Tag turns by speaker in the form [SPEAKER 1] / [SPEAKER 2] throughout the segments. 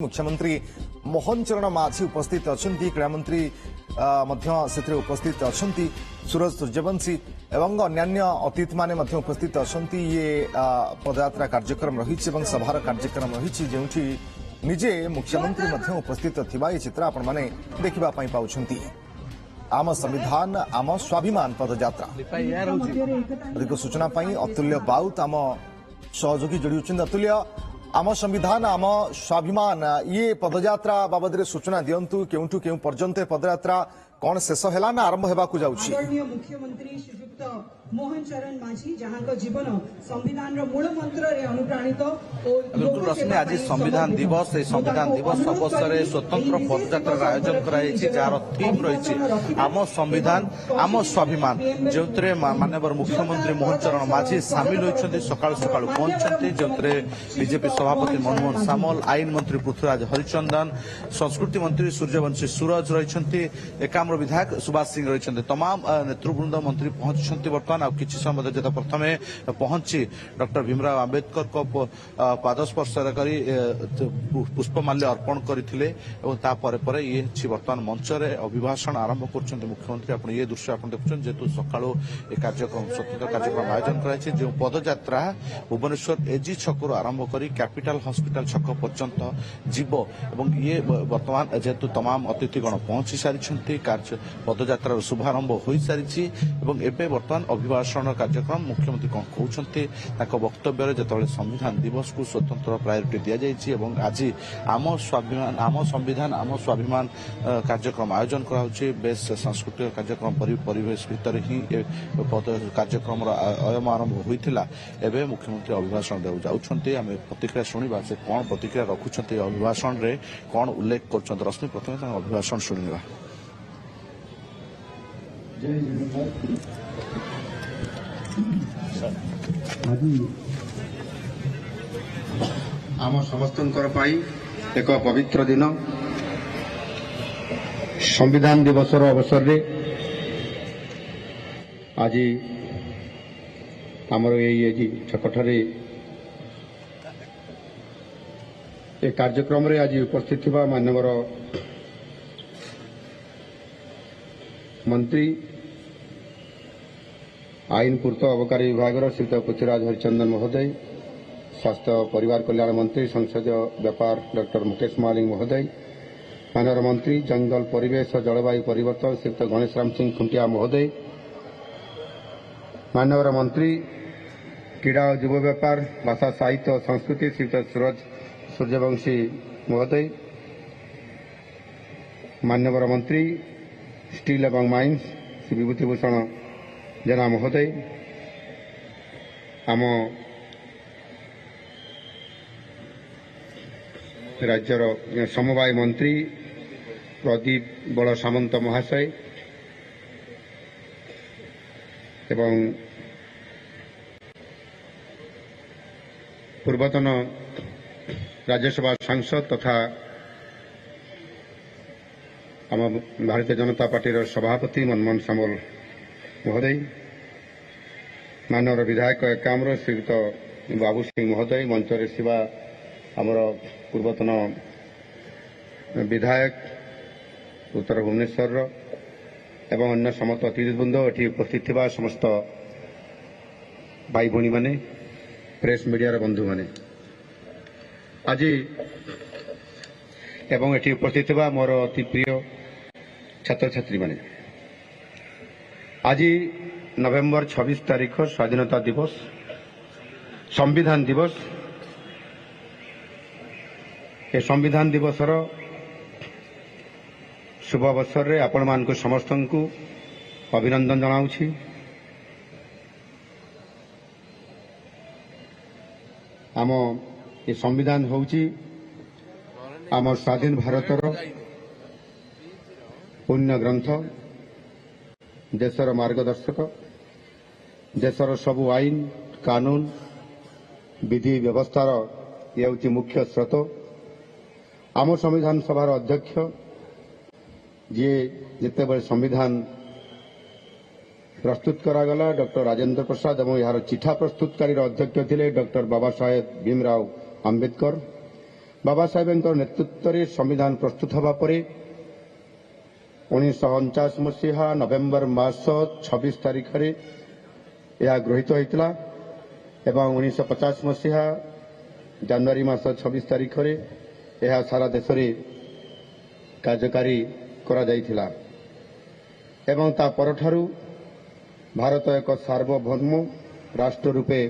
[SPEAKER 1] मुख्यमंत्री मोहन चरण माझी उपस्थित अच्छा क्रीड़ामंत्री उपस्थित अच्छा सूरज सूर्यवंशी एवं अन्य अतिथि माने उपस्थित अच्छा ये पदयात्रा कार्यक्रम रही सभार कार्यक्रम रही जो निजे मुख्यमंत्री उपस्थित थिबा ये चित्र आपण माने देखिबा पई पाउछंती। आम संविधान आम स्वाभिमान पदयात्रा अधिक सूचना पई अतुल्य बाउत आम सहयोगी जोड़ी होछन। अतुल्य, आम संविधान आम स्वाभिमान ये पदयात्रा बाबद सूचना दिंतु केउठु केउ पर्यंत पदयात्रा कौन शेष है ना आरंभ होगा जाउछि?
[SPEAKER 2] मुख्यमंत्री श्रीयुक्त मोहन चरण माझी जहां का जीवन संविधान मूल मंत्र रे अनुप्राणित
[SPEAKER 3] बिल्कुल रश्मि आज संविधान दिवस अवसर स्वतंत्र पदयात्रा आयोजन कराई जार थीम रही आम संविधान आम स्वाभिमान जो माननीय मुख्यमंत्री मोहन चरण माझी सामिल होती सकाल सकाल पहुंचते जो बीजेपी सभापति मनमोहन सामल, आईन मंत्री पृथ्वीराज हरिचंदन, संस्कृति मंत्री सूर्यवंशी सूरज रही, एकाम्र विधायक सुभाष सिंह रही, तमाम नेतृवृंद मंत्री पहुंची बर्तमान किसी समय जो प्रथम पहुंची डॉक्टर भीमराव आंबेडकर को पादस्पर्श कर पुष्पमाल्य अर्पण करते ये बर्तमान मंच में अभिभाषण आरंभ कर मुख्यमंत्री। आप ये दृश्य आप देखुं जेहेतु सका कार्यक्रम स्वतंत्र कार्यक्रम आयोजन कराई जो पदयात्रा भुवनेश्वर एजी छकु आरंभ कर कैपिटल हॉस्पिटल छक पर्यंत जीव एवं ये बर्तमान जेहेतु तमाम अतिथिगण पहुंची सारी पदयात्रार शुभारंभ हो सारी एवं बर्तमान अभिभाषण कार्यक्रम मुख्यमंत्री कौन कहते वक्तव्य जो संविधान दिवस को स्वतंत्र प्रायोरिटी दि जाइए आज आम संविधान आम स्वाभिमान कार्यक्रम आयोजन कराउछि। बेस सांस्कृतिक कार्यक्रम परिवेश भितर ही कार्यक्रम आयम आरंभ होता एवं मुख्यमंत्री अभिभाषण देउ जाउछन्ते। आम प्रतिक्रिया शुणा से कौन प्रतिक्रिया रखुंट अभिभाषण रे कौन उल्लेख कर रश्मि प्रथम अभिभाषण शुणा।
[SPEAKER 4] आम समस्त एक पवित्र दिन संविधान दिवस अवसर रे आज आमर ये छकठारे ए कार्यक्रम रे आज उपस्थित थिबा माननीय मंत्री आईन पूर्त अबकारी विभाग श्रीयुत पृथ्वीराज हरिचंदन महोदय, स्वास्थ्य परिवार कल्याण मंत्री संसदीय व्यापार डॉक्टर मुकेश मालिक महोदय, माननीय मंत्री जंगल परिवेश और जलवायु परिवर्तन श्रीयुत गणेश राम सिंह खुंटिया महोदय, माननीय मंत्री क्रीड़ा और युव व्यापार भाषा साहित्य और संस्कृति श्रीयुत सूरज सूर्यवंशी महोदय, माननीय मंत्री स्टील एवं माइन्स श्री विभूतिभूषण जेना महोदय, आम राज्यर समवाय मंत्री प्रदीप बड़ सामंत महाशय एवं पूर्वतन राज्यसभा सांसद तथा आम भारतीय जनता पार्टी सभापति मनमोहन सामल महोदय, माननीय विधायक एकाम्र श्रीयुत बाबू सिंह महोदय, मंच रे शिवा आमर पूर्वतन विधायक उत्तर भुवनेश्वर एवं अन्य समस्त अतिथिवृंद एटी उपस्थित थिबा समस्त भाई भौणी माने प्रेस मीडिया बंधु माने आज एवं एटी उपस्थित थिबा मोर अति प्रिय छात्र छात्री माने आज नवेम्बर 26 तारीख स्वाधीनता दिवस संविधान दिवस। ए संविधान दिवस शुभ अवसर रे आपण मान को समस्त को अभिनंदन जनाउछि। आम ए संविधान होउछि आम स्वाधीन भारतर पुण्य ग्रंथ, देशर मार्गदर्शक, देशर सबु आईन कानून विधि व्यवस्थार ये हूँ मुख्य स्रोत। आम संविधान सभार अध्यक्ष जी जिते संविधान प्रस्तुत करागला डॉक्टर राजेंद्र प्रसाद और यार चिठा प्रस्तुतकारी अध्यक्ष थे डॉक्टर बाबा साहेब भीमराव आंबेडकर। बाबा साहेब नेतृत्व में संविधान प्रस्तुत होगा पर 1949 मसीहा नवेम्बर मास 26 तारीख में यह गृहीत होता एवं 1950 मसीहा जनवरी मास 26 तारीख में यह सारा देश में कार्यकारी करा जायथिला एवं ता परठारु भारत एक सार्वभौम राष्ट्र रूपे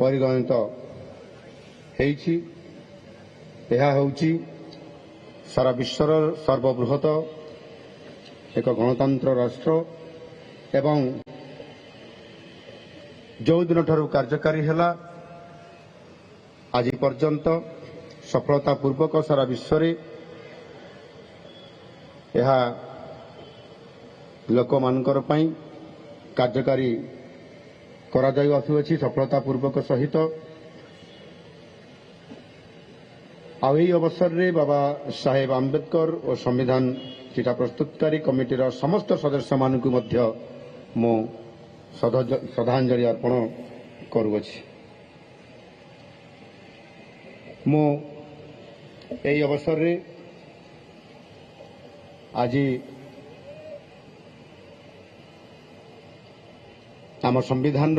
[SPEAKER 4] परिगणित होईछि। यह होउछि सारा विश्वर सर्वबृहत एक गणतंत्र राष्ट्र एवं जो दिन ठारू कार्यकारी हैला आज पर्यंत सफलतापूर्वक सारा विश्व रे यह लोकमानकर पई कार्यकारी करा जाय आसुअछि सफलतापूर्वक सहित। आई अवसर रे बाबा साहेब आम्बेडकर और संविधान चिठा प्रस्तुतकारी कमिटीर समस्त सदस्य मानकु मध्य मो श्रद्धांजलि अर्पण करुअछि। मो एई अवसर रे आज आम संविधान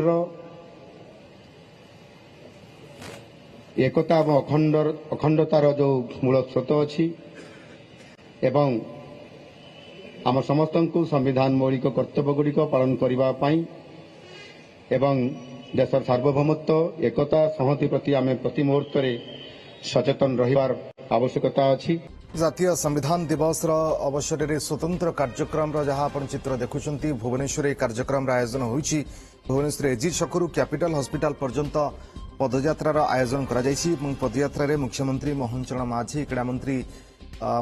[SPEAKER 4] एकता और अखंडतार जो मूल स्रोत अच्छी एवं आम समस्त को संविधान मौलिक कर्तव्यगुड़िक पालन करने एवं देशर सार्वभौमत्व एकता संहति प्रति आम प्रति मुहूर्त सचेतन रहिबार आवश्यकता अच्छी।
[SPEAKER 1] जातीय संविधान दिवस अवसर में स्वतंत्र कार्यक्रम जहां आपण चित्र देखुंट भुवनेश्वर कार्यक्रम आयोजन होईछि। भुवनेश्वर एजी छकरू कैपिटल हॉस्पिटल पर्यंत पदयात्रार आयोजन करा जायछि एवं पदयात्रा रे मुख्यमंत्री मोहन चरण माझी क्रीड़ा मंत्री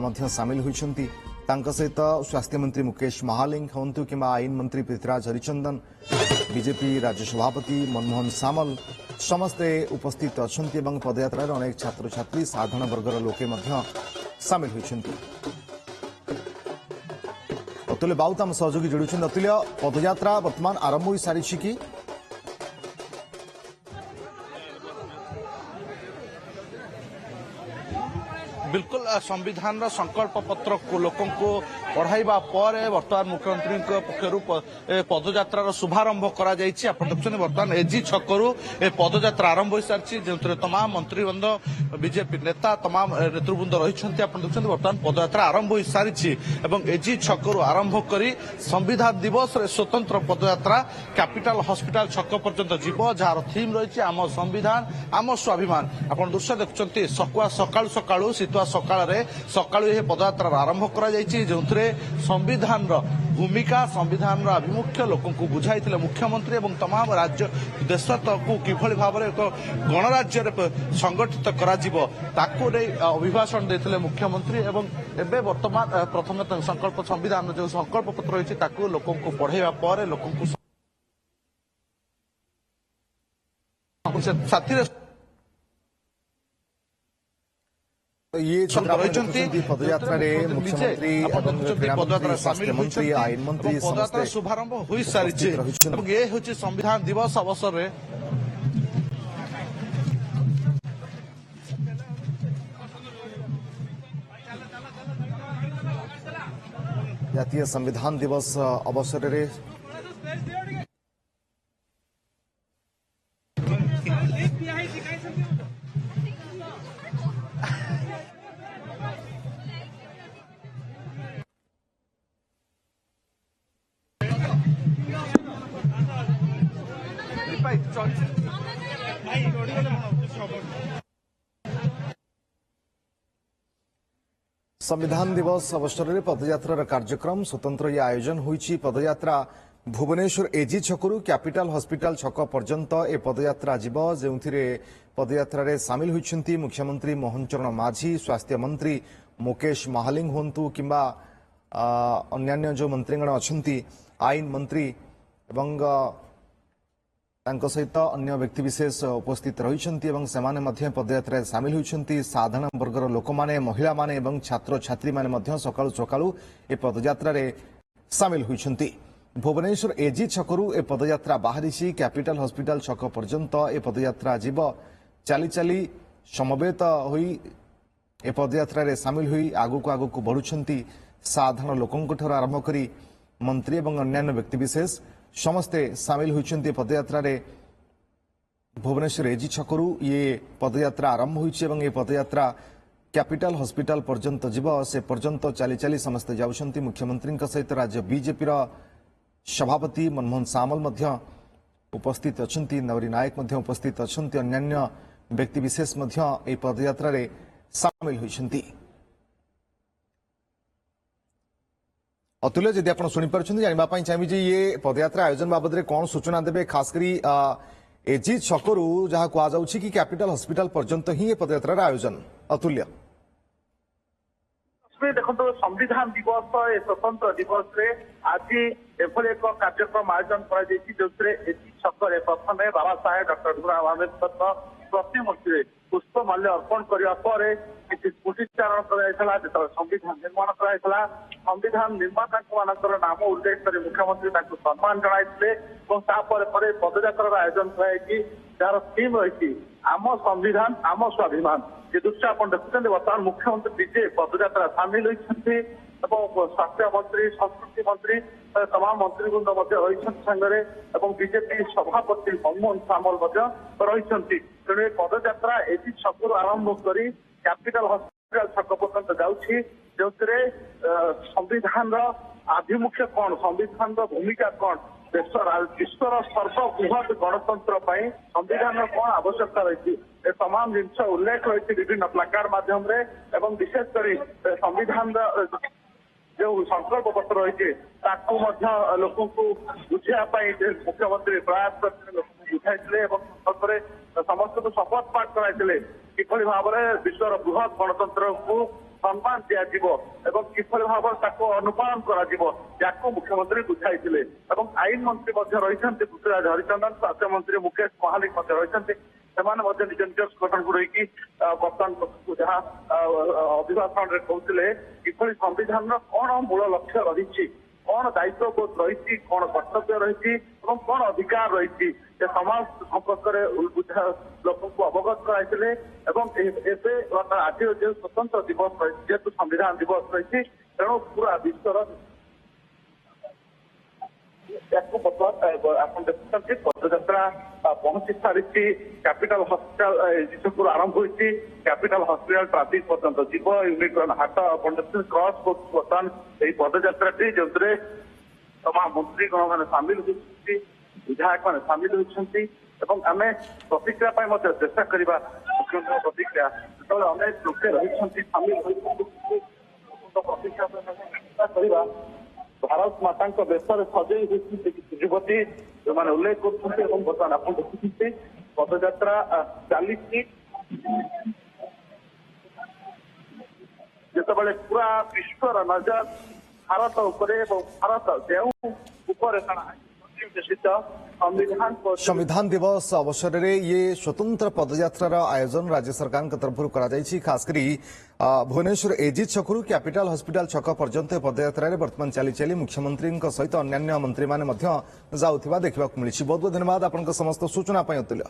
[SPEAKER 1] मध्य सामिल होइछन्ति। तांका सहित स्वास्थ्य मंत्री मुकेश महालिंग हंतु किंवा आईन मंत्री पृथ्वीराज हरिचंदन बीजेपी राज्य सभापति मनमोहन सामल समस्ते उपस्थित अछन्ति एवं पदयात्रा रे अनेक छात्र छात्री साधारण वर्गर लोके मध्य सामिल होइछन्ति। अतुल्य बाउत आम सहयोगी जोड़ुछन। अतुल्य पदयात्रा वर्तमान आरंभ हो सारी कि
[SPEAKER 3] बिल्कुल संविधान संकल्प पत्र को लोकों को पढ़ाइबा पर वर्तमान मुख्यमंत्री पक्षरु पदयात्रार शुभारंभ करा जायछि। आपण देखुछन वर्तमान एजी छकरू ए पदयात्रा आरंभ हो सारछि जेंतरे तमाम मंत्रीवृंद बीजेपी नेता तमाम नेतृवृंद रहिछन्ति। आपण देखुछन वर्तमान पदयात्रा आरंभ हो सारछि एवं एजी छकरू आरंभ करी संविधान दिवस रे स्वतंत्र पदयात्रा कैपिटल हॉस्पिटल छक पर्यंत जीव जार थीम रहिछि आम संविधान आम स्वाभिमान। आपण दृश्य देखुछन्ति सकाळु सकाळु शीतुआ सकाळु यह पदयात्रा आरंभ करा जायछि जोंथरे संविधान भूमिका संविधान आभिमुख्य लोकों को बुझाइथिले मुख्यमंत्री एवं तमाम राज्य देश को किभଳି भाबरे एक गणराज्य संगठित करा जिवो ताकू नै अभिभाषण देथिले मुख्यमंत्री एवं एबे वर्तमान प्रथम संकल्प संविधान जो संकल्प पत्र रहिछि ताकू लोकों को पढाइबा पर लोकों को साथी
[SPEAKER 1] ये पदयात्रा मुख्यमंत्री स्वास्थ्य मंत्री आईन मंत्री
[SPEAKER 3] पदयात्रा शुभारंभ हो सारी ये हूँ संविधान दिवस अवसर में
[SPEAKER 1] जातीय संविधान दिवस अवसर में संविधान दिवस अवसर में पदयात्रा कार्यक्रम स्वतंत्र ये आयोजन होईछि। पदयात्रा भुवनेश्वर एजी छकरू कैपिटल हॉस्पिटल छक पर्यंत ए पदयात्रा जीव जेउथिरे पदयात्रा रे सामिल होइछन्ति मुख्यमंत्री मोहन चरण माझी स्वास्थ्य मंत्री मुकेश महालिंग हुंतु किंबा अन्यान्य जो मंत्रीगण अछन्ति आईन मंत्री एवं तांको सहित अन्य व्यक्तिविशेष उपस्थित रहिछन्ति एवं सेमाने मध्य पदयात्रा सामिल होइछन्ति। साधारण वर्गर लोक माने महिला माने एवं छात्र छात्री माने मध्य सकाळु सकाळु ए पदयात्रा रे सामिल होइछन्ति। भुवनेश्वर एजी छकरू ए पदयात्रा बाहरिछि कैपिटल हॉस्पिटल छक पर्यंत ए पदयात्रा जीव चली चली समवेत होई ए पदयात्रा रे सामिल हुई आगु को बढ़ुछंती साधारण लोकंक ठर आरंभ करी मंत्री एवं अन्यान्य व्यक्तिविशेष समस्ते सामिल होइछंती पदयात्रा रे भुवनेश्वर एजी छकरू ये पदयात्रा आरंभ होइछि एवं ये पदयात्रा कैपिटल हॉस्पिटल पर्यंत जीव से पर्यंत चली चली समस्ते जाउछंती मुख्यमंत्री सहित राज्य बीजेपी सभापति मनमोहन सामल मध्य उपस्थित अछंती नवरी नायक मध्य उपस्थित अछंती अन्यान्य व्यक्तिविशेष मध्य ए पदयात्रा रे सामिल होइछंती। अतुल्य जदि आप शुणिपार जानवा चाहिए जे ये पदयात्रा आयोजन बाबद में कौन सूचना देवे खास करी एजी छकरू जहाँ कहुँ कि कैपिटल हॉस्पिटल पर्यंत ही ये पदयात्रा आयोजन। अतुल्य
[SPEAKER 5] देखो संविधान दिवस ए स्वतंत्र दिवस रे आज एभली एक कार्यक्रम आयोजन कर एजी छक प्रथम बाबा साहेब डॉक्टर भीमराव आंबेडकर प्रतिमूर्ति पुष्पमाल्य अर्पण करने किसी स्मृतिचारण कर संविधान निर्माण कर संविधान निर्माता मान नाम उल्लेख कर मुख्यमंत्री सम्मान जनाइले पदयात्रा आयोजन जार थीम रही आम संविधान आम स्वाभिमान ये दृश्य आप देखुं बर्तमान मुख्यमंत्री विजय पदयात्रा सामिल होती स्वास्थ्य मंत्री संस्कृति मंत्री तमाम मंत्रीवृंद रही सांगे बीजेपी सभापति मनमोहन सामल रही तेणु पदयात्रा एजी छकु आरंभ कर कैपिटल हॉस्पिटल छक पर्यंत जाऊँगी जो संविधान आभिमुख्य कौन संविधान भूमिका कौन विश्वर सर्वबृहत गणतंत्र संविधान कौन आवश्यकता रही तमाम जिन उल्लेख रही विभिन्न प्लाकार्ड माध्यम विशेषकर संविधान जो संकल्प पत्र रही लोक बुझाई मुख्यमंत्री प्रयास करते बुझाई समस्त को शपथ पाठ कराई किभली भाव में विश्वर बृहत गणतंत्र को सम्मान दिज्व किभली भाव अनुपालन कर मुख्यमंत्री बुझाई आईन मंत्री रही पृथ्वीराज हरिचंदन स्वास्थ्य मंत्री मुकेश महालिक रही निज निज संगठन को रही बर्तमान जहाँ अभिभाषण कहते किभली संविधान कौन मूल लक्ष्य रही कौन दायित्वबोध रही कौन कर्तव्य रही कौन अधिकार रही समाज संपर्क बुझा लोक को अवगत कराई आज जो स्वतंत्र दिवस रही जेहेतु संविधान दिवस रही तेणु पूरा विश्वर आप देखते पदयात्रा पहुंची सारी कैपिटल हॉस्पिटल आरंभ होती कैपिटल हॉस्पिटल ट्राफिक पर्यंत जीव यूनिट हाट क्रॉस बर्तमान यही पदयात्रा जो तमाम मंत्रीगण मैंने सामिल होती विधायक मैंने सामिल होती आम प्रतिक्रिया चेष्टा करवा मुख्यमंत्री प्रतिक्रिया जो अनेक लोके रही सामिल प्रतिक्रिया चेष्टा करवा भारत माता देश में सजई होती युवती जो मैंने उल्लेख कर बर्तमान आप देखुं पदयात्रा चली जिते पूरा विश्वर नजर भारत भारत जो
[SPEAKER 1] संविधान दिवस अवसर में ये स्वतंत्र पदयात्रा आयोजन राज्य सरकार तरफ खासकरी भुवनेश्वर एजी छकु कैपिटल हॉस्पिटल छक पर्यंत पदयात्रा बर्तमान चली चली मुख्यमंत्री सहित अन्यान्य मंत्री मैंने देखा बहुत बहुत धन्यवाद आपन समस्त सूचना अतुल्य।